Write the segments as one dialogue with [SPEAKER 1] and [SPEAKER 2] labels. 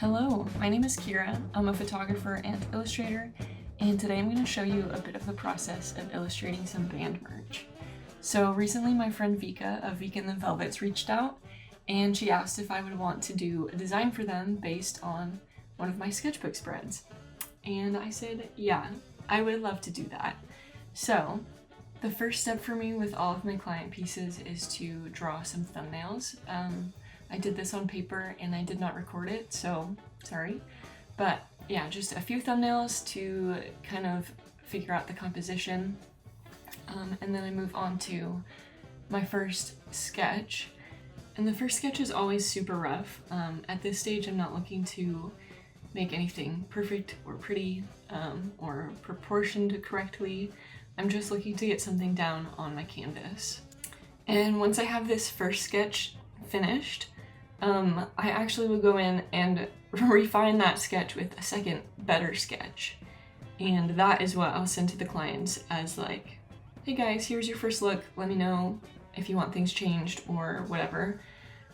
[SPEAKER 1] Hello, my name is Kira. I'm a photographer and illustrator, and today I'm going to show you a bit of the process of illustrating some band merch. So recently my friend Vika of Vika and the Velvets reached out, and she asked if I would want to do a design for them based on one of my sketchbook spreads. And I said, yeah, I would love to do that. So the first step for me with all of my client pieces is to draw some thumbnails. I did this on paper and I did not record it, so sorry. But yeah, just a few thumbnails to kind of figure out the composition. And then I move on to my first sketch. And the first sketch is always super rough. At this stage, I'm not looking to make anything perfect or pretty or proportioned correctly. I'm just looking to get something down on my canvas. And once I have this first sketch finished, I actually will go in and refine that sketch with a second, better sketch. And that is what I'll send to the clients as like, hey guys, here's your first look. Let me know if you want things changed or whatever.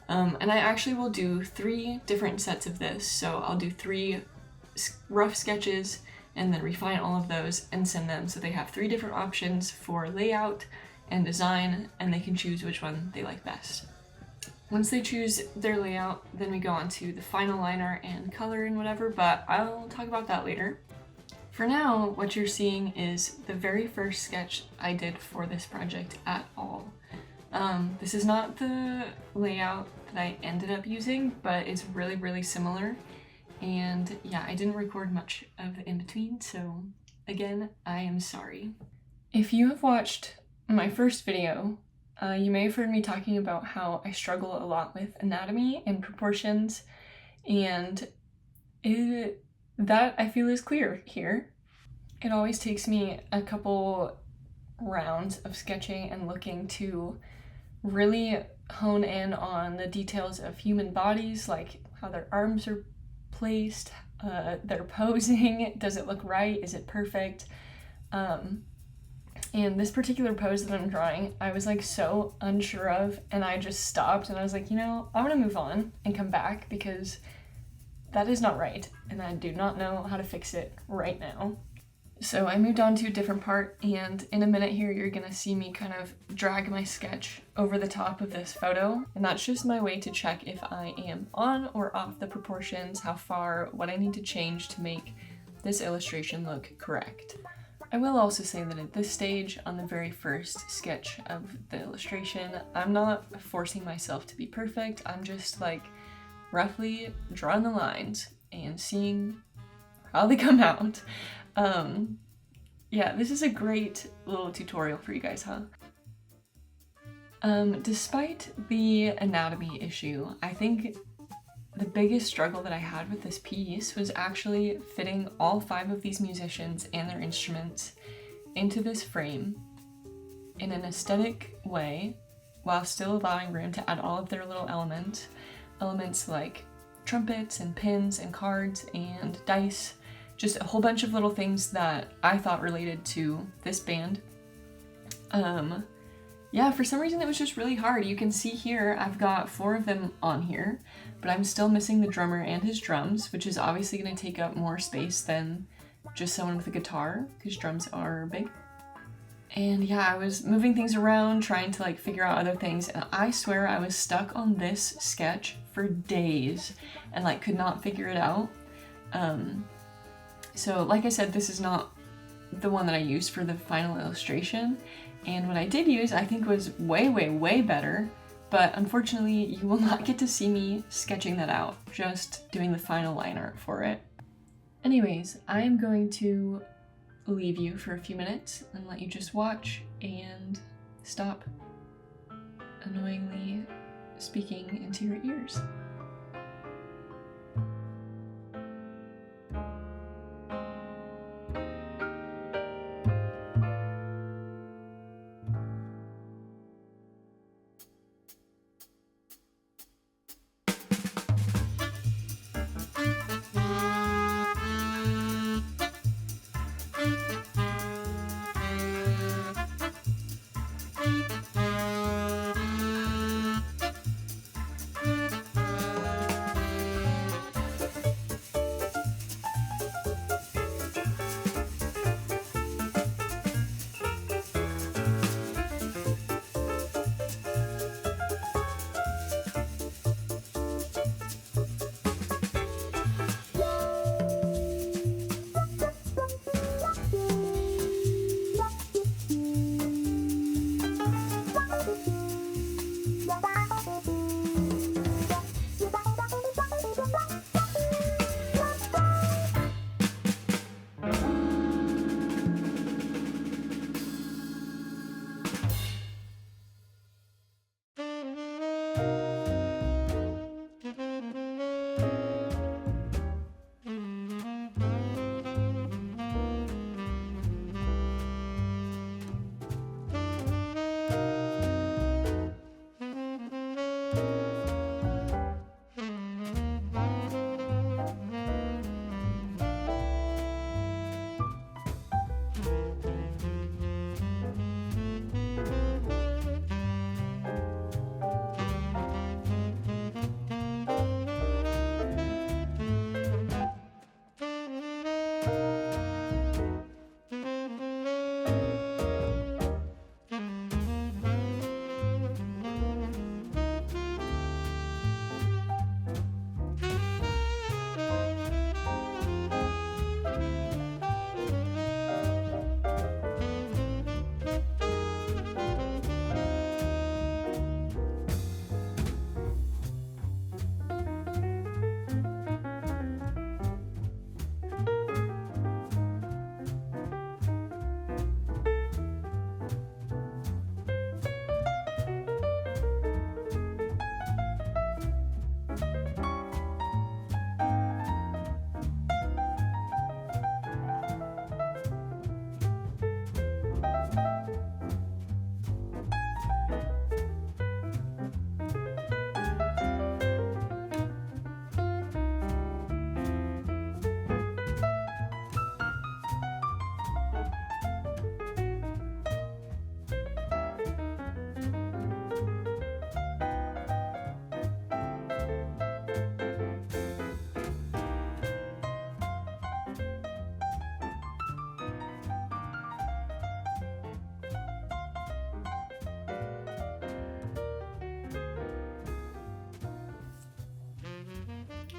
[SPEAKER 1] And I actually will do 3 different sets of this. So I'll do 3 rough sketches and then refine all of those and send them so they have 3 different options for layout and design, and they can choose which one they like best. Once they choose their layout, then we go on to the final liner and color and whatever, but I'll talk about that later. For now, what you're seeing is the very first sketch I did for this project at all. This is not the layout that I ended up using, but it's really, really similar. And yeah, I didn't record much of the in-between, so again, I am sorry. If you have watched my first video, you may have heard me talking about how I struggle a lot with anatomy and proportions, and that I feel is clear here. It always takes me a couple rounds of sketching and looking to really hone in on the details of human bodies, like how their arms are placed, their posing, does it look right, is it perfect? And this particular pose that I'm drawing, I was like so unsure of, and I just stopped and I was like, you know, I'm gonna move on and come back because that is not right and I do not know how to fix it right now. So I moved on to a different part, and in a minute here you're gonna see me kind of drag my sketch over the top of this photo, and that's just my way to check if I am on or off the proportions, how far, what I need to change to make this illustration look correct. I will also say that at this stage, on the very first sketch of the illustration, I'm not forcing myself to be perfect. I'm just like roughly drawing the lines and seeing how they come out. Yeah, this is a great little tutorial for you guys, huh? Despite the anatomy issue, I think the biggest struggle that I had with this piece was actually fitting all 5 of these musicians and their instruments into this frame in an aesthetic way while still allowing room to add all of their little elements like trumpets and pins and cards and dice, just a whole bunch of little things that I thought related to this band. Yeah, for some reason it was just really hard. You can see here I've got 4 of them on here, but I'm still missing the drummer and his drums, which is obviously going to take up more space than just someone with a guitar, because drums are big. And yeah, I was moving things around, trying to like figure out other things, and I swear I was stuck on this sketch for days and like could not figure it out. So like I said, this is not the one that I used for the final illustration, and what I did use I think was way, way, way better, but unfortunately you will not get to see me sketching that out, just doing the final liner for it. Anyways, I am going to leave you for a few minutes and let you just watch and stop annoyingly speaking into your ears.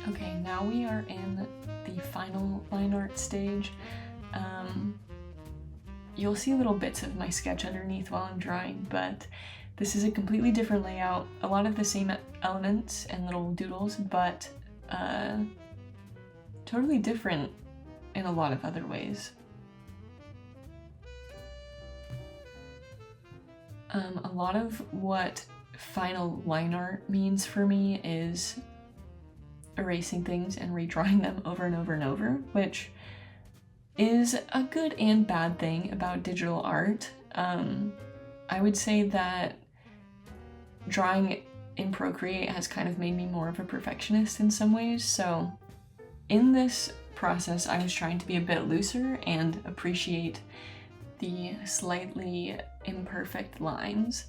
[SPEAKER 1] Okay, now we are in the final line art stage. You'll see little bits of my sketch underneath while I'm drawing, but this is a completely different layout, a lot of the same elements and little doodles, but totally different in a lot of other ways. A lot of what final line art means for me is erasing things and redrawing them over and over and over, which is a good and bad thing about digital art. I would say that drawing in Procreate has kind of made me more of a perfectionist in some ways, so in this process I was trying to be a bit looser and appreciate the slightly imperfect lines,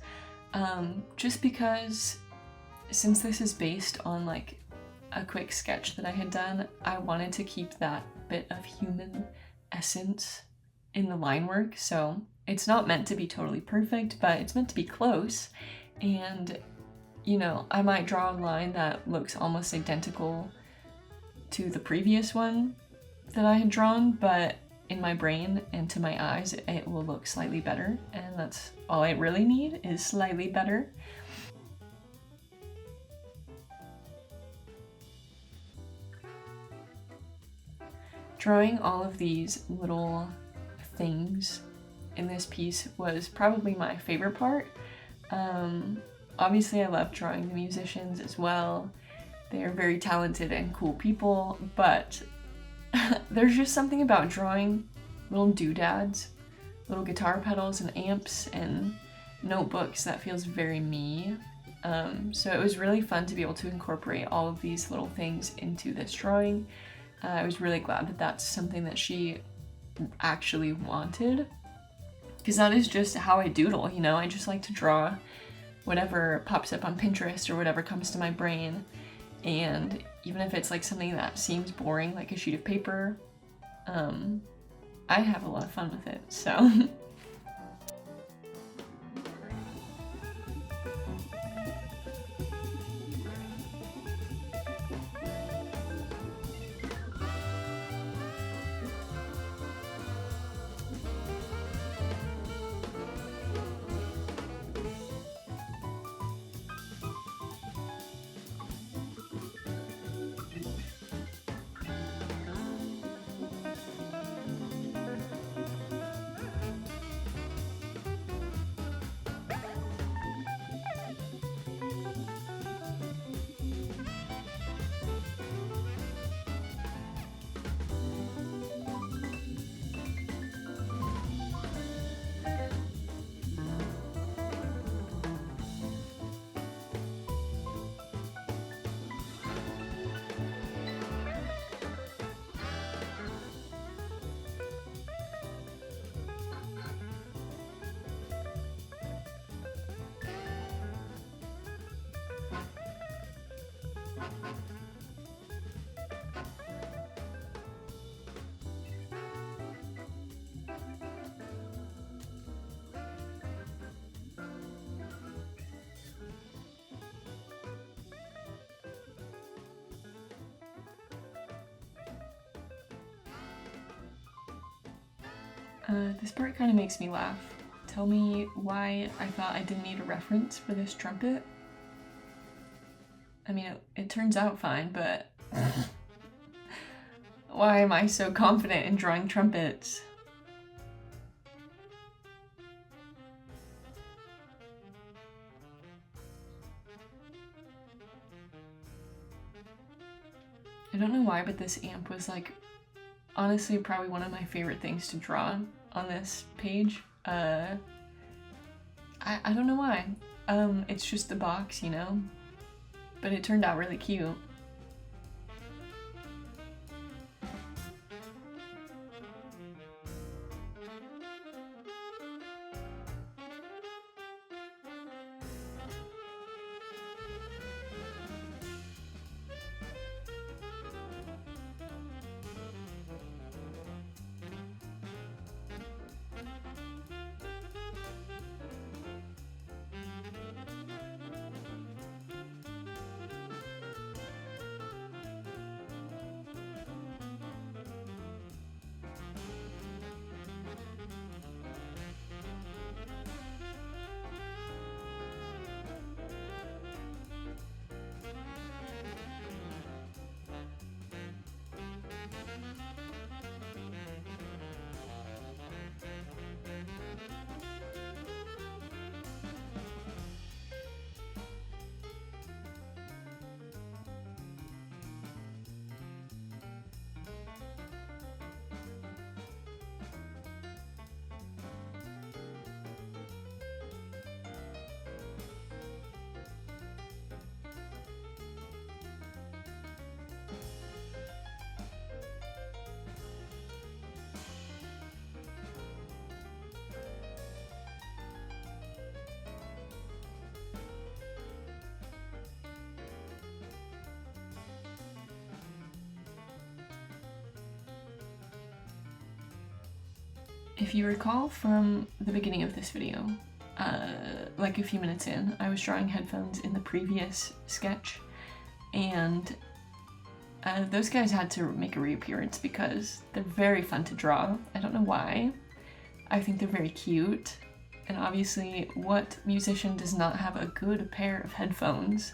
[SPEAKER 1] just because since this is based on like a quick sketch that I had done, I wanted to keep that bit of human essence in the line work. So it's not meant to be totally perfect, but it's meant to be close. And you know, I might draw a line that looks almost identical to the previous one that I had drawn, but in my brain and to my eyes it will look slightly better, and that's all I really need, is slightly better. Drawing all of these little things in this piece was probably my favorite part. Obviously I love drawing the musicians as well. They are very talented and cool people, but there's just something about drawing little doodads, little guitar pedals and amps and notebooks that feels very me. So it was really fun to be able to incorporate all of these little things into this drawing. I was really glad that that's something that she actually wanted, because that is just how I doodle, you know? I just like to draw whatever pops up on Pinterest or whatever comes to my brain, and even if it's like something that seems boring, like a sheet of paper, I have a lot of fun with it, so. This part kind of makes me laugh. Tell me why I thought I didn't need a reference for this trumpet. I mean, it turns out fine, but why am I so confident in drawing trumpets? I don't know why, but this amp was like, honestly, probably one of my favorite things to draw on this page. I don't know why. It's just the box, you know? But it turned out really cute. If you recall from the beginning of this video, like a few minutes in, I was drawing headphones in the previous sketch, and those guys had to make a reappearance because they're very fun to draw. I don't know why. I think they're very cute, and obviously, what musician does not have a good pair of headphones?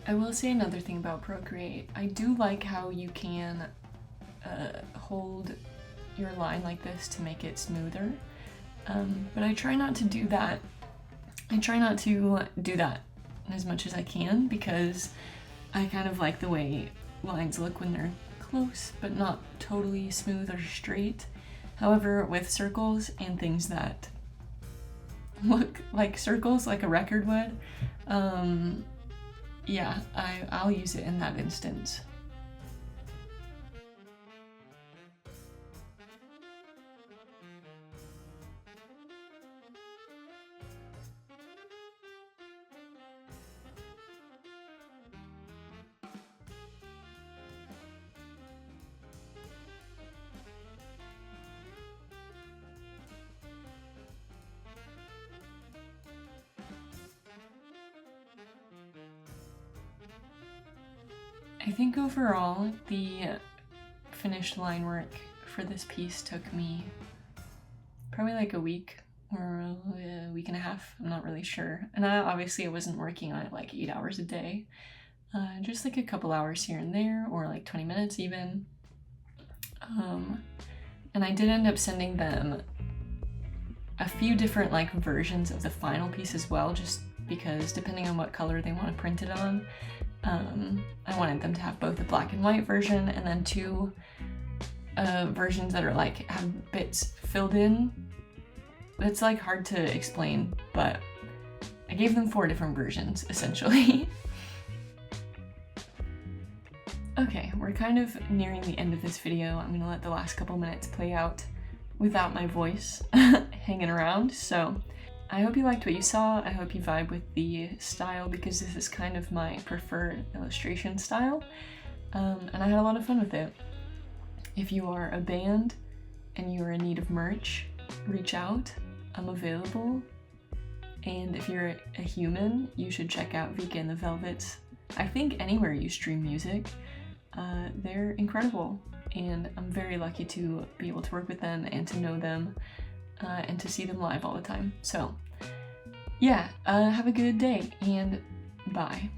[SPEAKER 1] I will say another thing about Procreate. I do like how you can hold your line like this to make it smoother, but I try not to do that. I try not to do that as much as I can because I kind of like the way lines look when they're close but not totally smooth or straight. However, with circles and things that look like circles like a record would, yeah, I'll use it in that instance. I think overall, the finished line work for this piece took me probably like a week or a week and a half, I'm not really sure. And obviously I wasn't working on it like 8 hours a day, just like a couple hours here and there, or like 20 minutes even. And I did end up sending them a few different like versions of the final piece as well, just because depending on what color they want to print it on, I wanted them to have both a black and white version and then two versions that are like have bits filled in. It's like hard to explain, but I gave them 4 different versions essentially. Okay, we're kind of nearing the end of this video. I'm gonna let the last couple minutes play out without my voice hanging around. So I hope you liked what you saw. I hope you vibe with the style, because this is kind of my preferred illustration style. And I had a lot of fun with it. If you are a band and you are in need of merch, reach out. I'm available. And if you're a human, you should check out Vika and the Velvets. I think anywhere you stream music. They're incredible, and I'm very lucky to be able to work with them and to know them and to see them live all the time. So yeah, have a good day, and bye.